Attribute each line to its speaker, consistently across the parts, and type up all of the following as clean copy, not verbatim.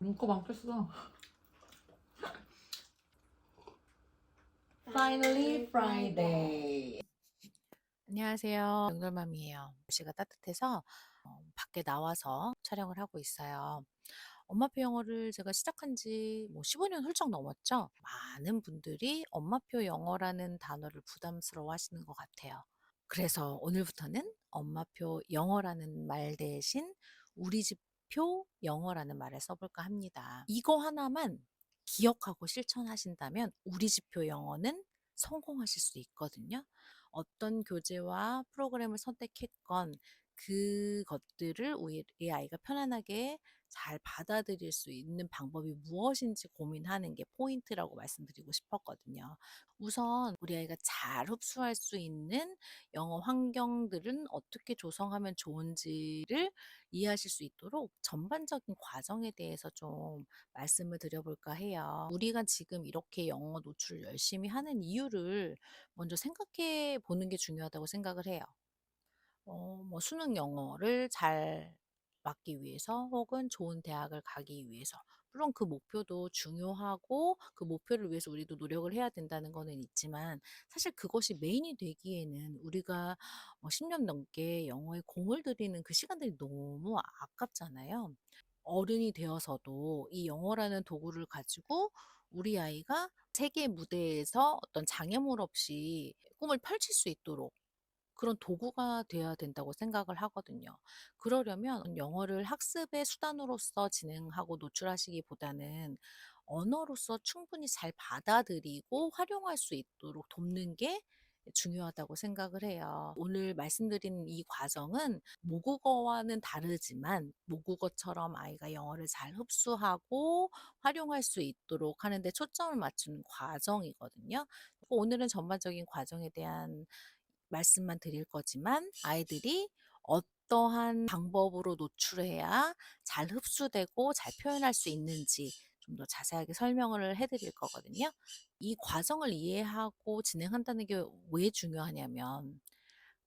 Speaker 1: 문거 많겠어. Finally Friday.
Speaker 2: 안녕하세요. 영돌맘이에요. 날씨가 따뜻해서 밖에 나와서 촬영을 하고 있어요. 엄마표 영어를 제가 시작한 지 15년 훌쩍 넘었죠. 많은 분들이 엄마표 영어라는 단어를 부담스러워 하시는 것 같아요. 그래서 오늘부터는 엄마표 영어라는 말 대신 우리 집표 영어라는 말을 써볼까 합니다. 이거 하나만 기억하고 실천하신다면 우리 집표 영어는 성공하실 수 있거든요. 어떤 교재와 프로그램을 선택했건 그것들을 우리 아이가 편안하게 잘 받아들일 수 있는 방법이 무엇인지 고민하는 게 포인트라고 말씀드리고 싶었거든요. 우선 우리 아이가 잘 흡수할 수 있는 영어 환경들은 어떻게 조성하면 좋은지를 이해하실 수 있도록 전반적인 과정에 대해서 좀 말씀을 드려볼까 해요. 우리가 지금 이렇게 영어 노출을 열심히 하는 이유를 먼저 생각해 보는 게 중요하다고 생각을 해요. 수능 영어를 잘 맞기 위해서 혹은 좋은 대학을 가기 위해서. 물론 그 목표도 중요하고 그 목표를 위해서 우리도 노력을 해야 된다는 거는 있지만 사실 그것이 메인이 되기에는 우리가 10년 넘게 영어에 공을 들이는 그 시간들이 너무 아깝잖아요. 어른이 되어서도 이 영어라는 도구를 가지고 우리 아이가 세계 무대에서 어떤 장애물 없이 꿈을 펼칠 수 있도록 그런 도구가 되어야 된다고 생각을 하거든요. 그러려면 영어를 학습의 수단으로서 진행하고 노출하시기보다는 언어로서 충분히 잘 받아들이고 활용할 수 있도록 돕는 게 중요하다고 생각을 해요. 오늘 말씀드린 이 과정은 모국어와는 다르지만 모국어처럼 아이가 영어를 잘 흡수하고 활용할 수 있도록 하는 데 초점을 맞추는 과정이거든요. 오늘은 전반적인 과정에 대한 말씀만 드릴 거지만 아이들이 어떠한 방법으로 노출해야 잘 흡수되고 잘 표현할 수 있는지 좀 더 자세하게 설명을 해 드릴 거거든요. 이 과정을 이해하고 진행한다는 게 왜 중요하냐면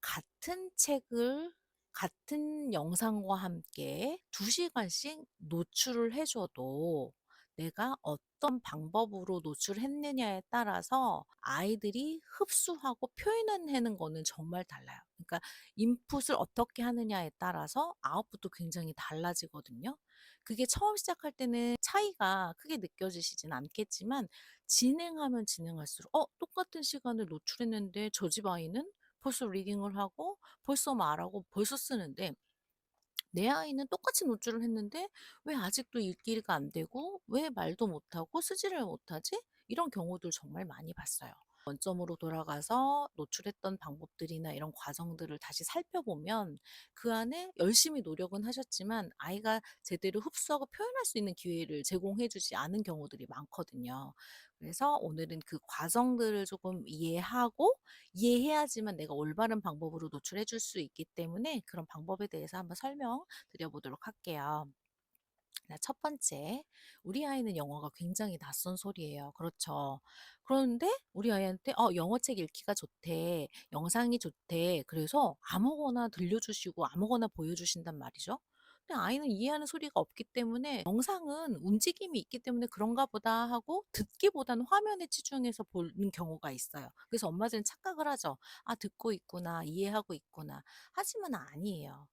Speaker 2: 같은 책을 같은 영상과 함께 2시간씩 노출을 해 줘도 내가 어떤 방법으로 노출했느냐에 따라서 아이들이 흡수하고 표현하는 거는 정말 달라요. 그러니까 인풋을 어떻게 하느냐에 따라서 아웃풋도 굉장히 달라지거든요. 그게 처음 시작할 때는 차이가 크게 느껴지시진 않겠지만 진행하면 진행할수록 똑같은 시간을 노출했는데 저 집 아이는 벌써 리딩을 하고 벌써 말하고 벌써 쓰는데 내 아이는 똑같이 노출을 했는데 왜 아직도 읽기가 안 되고 왜 말도 못하고 쓰지를 못하지? 이런 경우들 정말 많이 봤어요. 원점으로 돌아가서 노출했던 방법들이나 이런 과정들을 다시 살펴보면 그 안에 열심히 노력은 하셨지만 아이가 제대로 흡수하고 표현할 수 있는 기회를 제공해 주지 않은 경우들이 많거든요. 그래서 오늘은 그 과정들을 조금 이해하고 이해해야지만 내가 올바른 방법으로 노출해 줄 수 있기 때문에 그런 방법에 대해서 한번 설명드려 보도록 할게요. 첫 번째, 우리 아이는 영어가 굉장히 낯선 소리예요. 그렇죠. 그런데 우리 아이한테 영어책 읽기가 좋대, 영상이 좋대. 그래서 아무거나 들려주시고 아무거나 보여주신단 말이죠. 근데 아이는 이해하는 소리가 없기 때문에 영상은 움직임이 있기 때문에 그런가 보다 하고 듣기보다는 화면에 치중해서 보는 경우가 있어요. 그래서 엄마들은 착각을 하죠. 아, 듣고 있구나, 이해하고 있구나. 하지만 아니에요.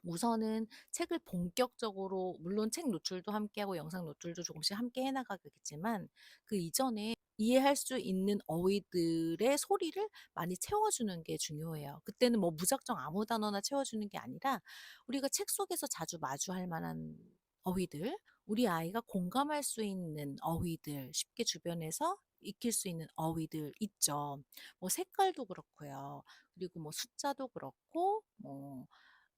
Speaker 2: 우선은 책을 본격적으로 물론 책 노출도 함께하고 영상 노출도 조금씩 함께 해 나가겠지만 그 이전에 이해할 수 있는 어휘들의 소리를 많이 채워주는 게 중요해요. 그때는 뭐 무작정 아무 단어나 채워주는 게 아니라 우리가 책 속에서 자주 마주할 만한 어휘들, 우리 아이가 공감할 수 있는 어휘들, 쉽게 주변에서 익힐 수 있는 어휘들 있죠. 뭐 색깔도 그렇고요. 그리고 뭐 숫자도 그렇고 뭐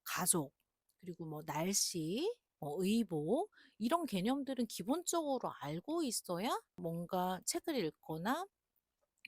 Speaker 2: 가족, 그리고 뭐 날씨, 의복 이런 개념들은 기본적으로 알고 있어야 뭔가 책을 읽거나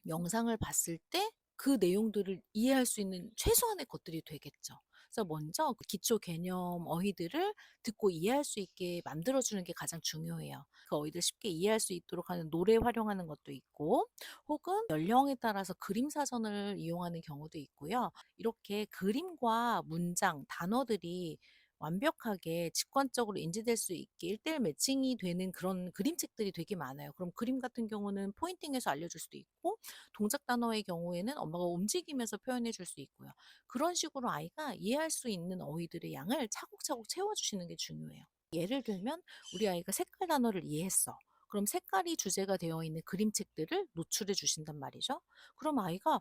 Speaker 2: 영상을 봤을 때 그 내용들을 이해할 수 있는 최소한의 것들이 되겠죠. 그래서 먼저 그 기초 개념 어휘들을 듣고 이해할 수 있게 만들어주는 게 가장 중요해요. 그 어휘들 쉽게 이해할 수 있도록 하는 노래 활용하는 것도 있고, 혹은 연령에 따라서 그림 사전을 이용하는 경우도 있고요. 이렇게 그림과 문장, 단어들이 완벽하게 직관적으로 인지될 수 있게 1:1 매칭이 되는 그런 그림책들이 되게 많아요. 그럼 그림 같은 경우는 포인팅해서 알려줄 수도 있고, 동작 단어의 경우에는 엄마가 움직이면서 표현해 줄 수 있고요. 그런 식으로 아이가 이해할 수 있는 어휘들의 양을 차곡차곡 채워주시는 게 중요해요. 예를 들면 우리 아이가 색깔 단어를 이해했어. 그럼 색깔이 주제가 되어 있는 그림책들을 노출해 주신단 말이죠. 그럼 아이가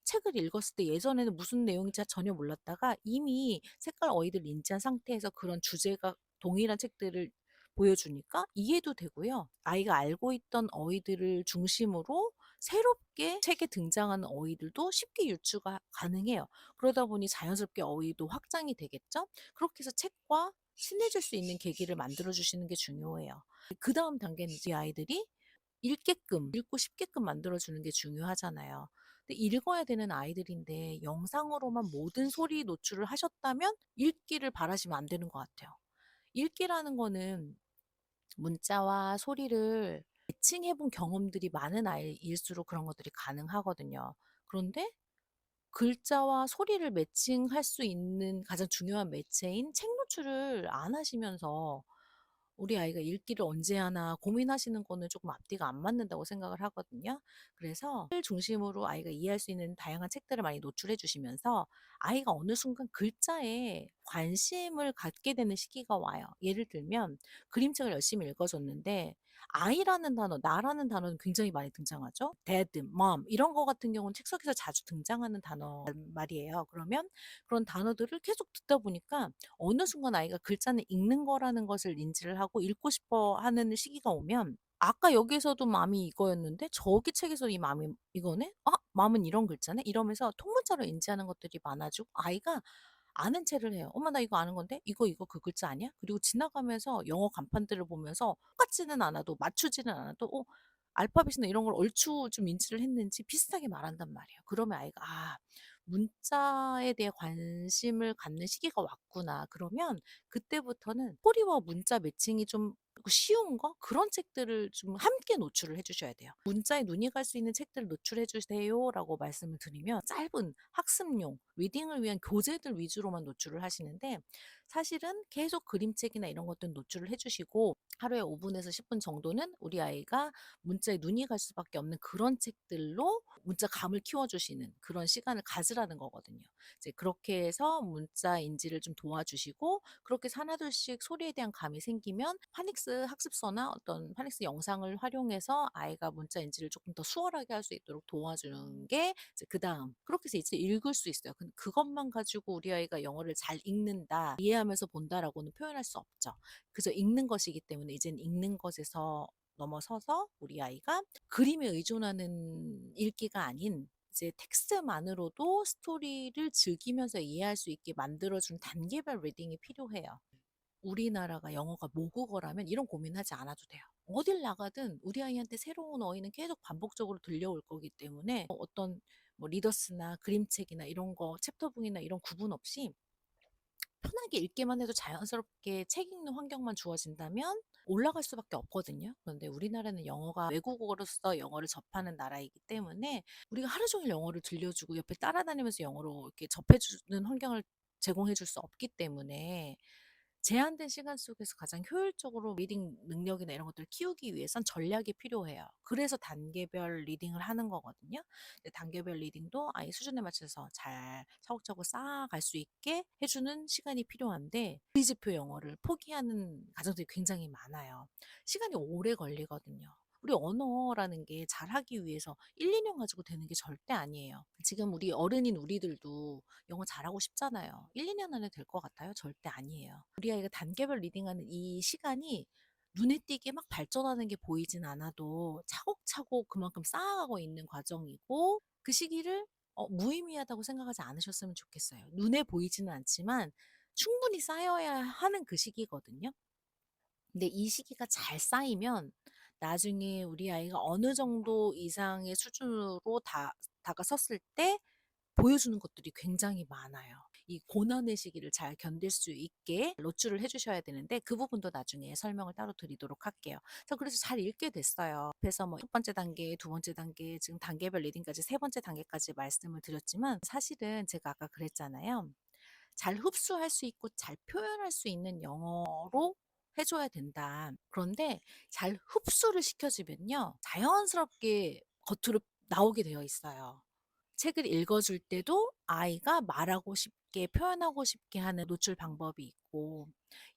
Speaker 2: 책을 읽었을 때 예전에는 무슨 내용인지 전혀 몰랐다가 이미 색깔 어휘를 인지한 상태에서 그런 주제가 동일한 책들을 보여주니까 이해도 되고요. 아이가 알고 있던 어휘들을 중심으로 새롭게 책에 등장하는 어휘들도 쉽게 유추가 가능해요. 그러다 보니 자연스럽게 어휘도 확장이 되겠죠? 그렇게 해서 책과 친해질 수 있는 계기를 만들어 주시는 게 중요해요. 그다음 단계는 이제 아이들이 읽게끔, 읽고 싶게끔 만들어 주는 게 중요하잖아요. 근데 읽어야 되는 아이들인데 영상으로만 모든 소리 노출을 하셨다면 읽기를 바라시면 안 되는 것 같아요. 읽기라는 거는 문자와 소리를 매칭해 본 경험들이 많은 아이일수록 그런 것들이 가능하거든요. 그런데 글자와 소리를 매칭할 수 있는 가장 중요한 매체인 책 노출을 안 하시면서 우리 아이가 읽기를 언제 하나 고민하시는 거는 조금 앞뒤가 안 맞는다고 생각을 하거든요. 그래서 글 중심으로 아이가 이해할 수 있는 다양한 책들을 많이 노출해 주시면서 아이가 어느 순간 글자에 관심을 갖게 되는 시기가 와요. 예를 들면 그림책을 열심히 읽어줬는데 아이라는 단어, 나라는 단어는 굉장히 많이 등장하죠. dad, mom 이런 거 같은 경우는 책 속에서 자주 등장하는 단어 말이에요. 그러면 그런 단어들을 계속 듣다 보니까 어느 순간 아이가 글자는 읽는 거라는 것을 인지를 하고 읽고 싶어 하는 시기가 오면 아까 여기서도 맘이 이거였는데 저기 책에서 이 맘이 이거네? 아, 맘은 이런 글자네? 이러면서 통문자로 인지하는 것들이 많아지고 아이가 아는 체를 해요. 엄마 나 이거 아는 건데? 이거 그 글자 아니야? 그리고 지나가면서 영어 간판들을 보면서 똑같지는 않아도 맞추지는 않아도 알파벳이나 이런 걸 얼추 좀 인지를 했는지 비슷하게 말한단 말이에요. 그러면 아이가 문자에 대해 관심을 갖는 시기가 왔구나. 그러면 그때부터는 소리와 문자 매칭이 좀 쉬운 거? 그런 책들을 좀 함께 노출을 해 주셔야 돼요. 문자에 눈이 갈 수 있는 책들을 노출해 주세요라고 말씀을 드리면 짧은 학습용, 리딩을 위한 교재들 위주로만 노출을 하시는데 사실은 계속 그림책이나 이런 것들 노출을 해 주시고 하루에 5분에서 10분 정도는 우리 아이가 문자에 눈이 갈 수밖에 없는 그런 책들로 문자감을 키워주시는 그런 시간을 가지라는 거거든요. 이제 그렇게 해서 문자 인지를 좀 도와주시고 그렇게 해서 하나둘씩 소리에 대한 감이 생기면 파닉스 학습서나 어떤 파닉스 영상을 활용해서 아이가 문자 인지를 조금 더 수월하게 할 수 있도록 도와주는 게 이제 그다음 그렇게 해서 이제 읽을 수 있어요. 근데 그것만 가지고 우리 아이가 영어를 잘 읽는다, 이해하면서 본다라고는 표현할 수 없죠. 그저 읽는 것이기 때문에 이제는 읽는 것에서 넘어서서 우리 아이가 그림에 의존하는 읽기가 아닌 이제 텍스트만으로도 스토리를 즐기면서 이해할 수 있게 만들어준 단계별 리딩이 필요해요. 우리나라가 영어가 모국어라면 이런 고민하지 않아도 돼요. 어딜 나가든 우리 아이한테 새로운 어휘는 계속 반복적으로 들려올 거기 때문에 어떤 뭐 리더스나 그림책이나 이런 거 챕터북이나 이런 구분 없이 편하게 읽기만 해도 자연스럽게 책 읽는 환경만 주어진다면 올라갈 수밖에 없거든요. 그런데 우리나라는 영어가 외국어로서 영어를 접하는 나라이기 때문에 우리가 하루 종일 영어를 들려주고 옆에 따라다니면서 영어로 이렇게 접해주는 환경을 제공해 줄 수 없기 때문에 제한된 시간 속에서 가장 효율적으로 리딩 능력이나 이런 것들을 키우기 위해선 전략이 필요해요. 그래서 단계별 리딩을 하는 거거든요. 근데 단계별 리딩도 아이 수준에 맞춰서 잘 차곡차곡 쌓아갈 수 있게 해주는 시간이 필요한데 의지표 영어를 포기하는 가정들이 굉장히 많아요. 시간이 오래 걸리거든요. 우리 언어라는 게 잘하기 위해서 1, 2년 가지고 되는 게 절대 아니에요. 지금 우리 어른인 우리들도 영어 잘하고 싶잖아요. 1, 2년 안에 될 것 같아요? 절대 아니에요. 우리 아이가 단계별 리딩하는 이 시간이 눈에 띄게 막 발전하는 게 보이진 않아도 차곡차곡 그만큼 쌓아가고 있는 과정이고 그 시기를 무의미하다고 생각하지 않으셨으면 좋겠어요. 눈에 보이지는 않지만 충분히 쌓여야 하는 그 시기거든요. 근데 이 시기가 잘 쌓이면 나중에 우리 아이가 어느 정도 이상의 수준으로 다가섰을 때 보여주는 것들이 굉장히 많아요. 이 고난의 시기를 잘 견딜 수 있게 노출을 해주셔야 되는데 그 부분도 나중에 설명을 따로 드리도록 할게요. 그래서 잘 읽게 됐어요. 그래서 뭐 첫 번째 단계, 두 번째 단계, 지금 단계별 리딩까지 세 번째 단계까지 말씀을 드렸지만 사실은 제가 아까 그랬잖아요. 잘 흡수할 수 있고 잘 표현할 수 있는 영어로 해줘야 된다. 그런데 잘 흡수를 시켜주면요, 자연스럽게 겉으로 나오게 되어 있어요. 책을 읽어줄 때도 아이가 말하고 싶게 표현하고 싶게 하는 노출 방법이 있고,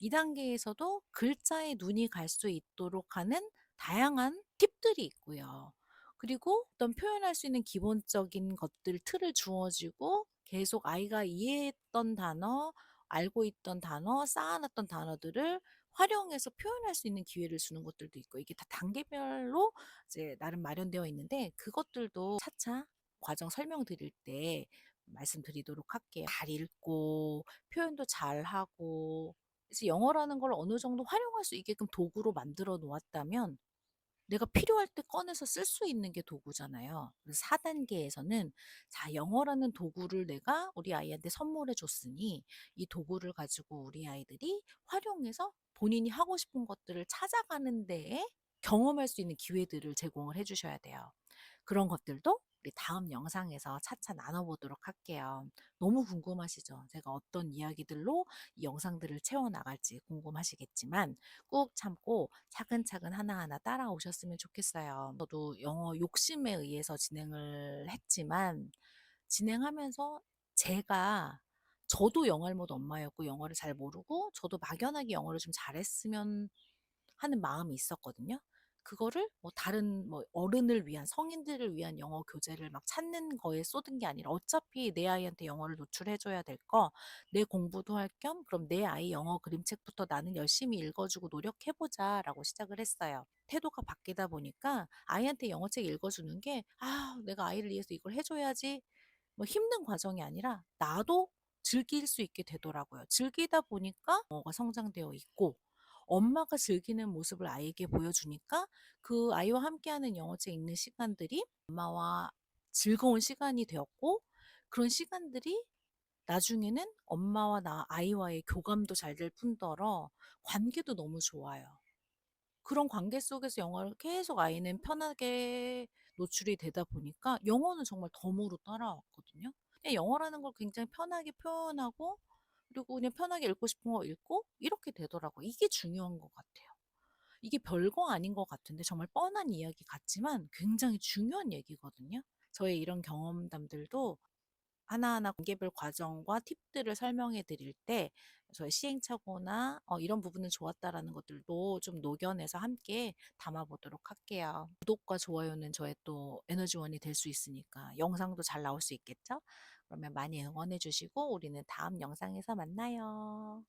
Speaker 2: 2단계에서도 글자에 눈이 갈 수 있도록 하는 다양한 팁들이 있고요. 그리고 어떤 표현할 수 있는 기본적인 것들 틀을 주어지고 계속 아이가 이해했던 단어, 알고 있던 단어, 쌓아놨던 단어들을 활용해서 표현할 수 있는 기회를 주는 것들도 있고, 이게 다 단계별로 이제 나름 마련되어 있는데, 그것들도 차차 과정 설명드릴 때 말씀드리도록 할게요. 잘 읽고 표현도 잘하고, 그래서 영어라는 걸 어느 정도 활용할 수 있게끔 도구로 만들어 놓았다면 내가 필요할 때 꺼내서 쓸 수 있는 게 도구잖아요. 그래서 4단계에서는 자, 영어라는 도구를 내가 우리 아이한테 선물해 줬으니 이 도구를 가지고 우리 아이들이 활용해서 본인이 하고 싶은 것들을 찾아가는 데에 경험할 수 있는 기회들을 제공을 해 주셔야 돼요. 그런 것들도 우리 다음 영상에서 차차 나눠보도록 할게요. 너무 궁금하시죠? 제가 어떤 이야기들로 이 영상들을 채워나갈지 궁금하시겠지만 꾹 참고 차근차근 하나하나 따라오셨으면 좋겠어요. 저도 영어 욕심에 의해서 진행을 했지만 진행하면서 제가 저도 영알못 엄마였고 영어를 잘 모르고 저도 막연하게 영어를 좀 잘했으면 하는 마음이 있었거든요. 그거를 뭐 다른 뭐 어른을 위한 성인들을 위한 영어 교재를 막 찾는 거에 쏟은 게 아니라 어차피 내 아이한테 영어를 노출해 줘야 될 거, 내 공부도 할 겸 그럼 내 아이 영어 그림책부터 나는 열심히 읽어주고 노력해 보자라고 시작을 했어요. 태도가 바뀌다 보니까 아이한테 영어책 읽어주는 게 내가 아이를 위해서 이걸 해줘야지 뭐 힘든 과정이 아니라 나도 즐길 수 있게 되더라고요. 즐기다 보니까 영어가 성장되어 있고 엄마가 즐기는 모습을 아이에게 보여주니까 그 아이와 함께하는 영어책 읽는 시간들이 엄마와 즐거운 시간이 되었고, 그런 시간들이 나중에는 엄마와 아이와의 교감도 잘 될 뿐더러 관계도 너무 좋아요. 그런 관계 속에서 영어를 계속 아이는 편하게 노출이 되다 보니까 영어는 정말 덤으로 따라왔거든요. 그냥 영어라는 걸 굉장히 편하게 표현하고 그리고 그냥 편하게 읽고 싶은 거 읽고 이렇게 되더라고요. 이게 중요한 것 같아요. 이게 별거 아닌 것 같은데 정말 뻔한 이야기 같지만 굉장히 중요한 얘기거든요. 저의 이런 경험담들도 하나하나 단계별 과정과 팁들을 설명해 드릴 때 저의 시행착오나 이런 부분은 좋았다라는 것들도 좀 녹여내서 함께 담아보도록 할게요. 구독과 좋아요는 저의 또 에너지원이 될 수 있으니까 영상도 잘 나올 수 있겠죠? 그러면 많이 응원해 주시고 우리는 다음 영상에서 만나요.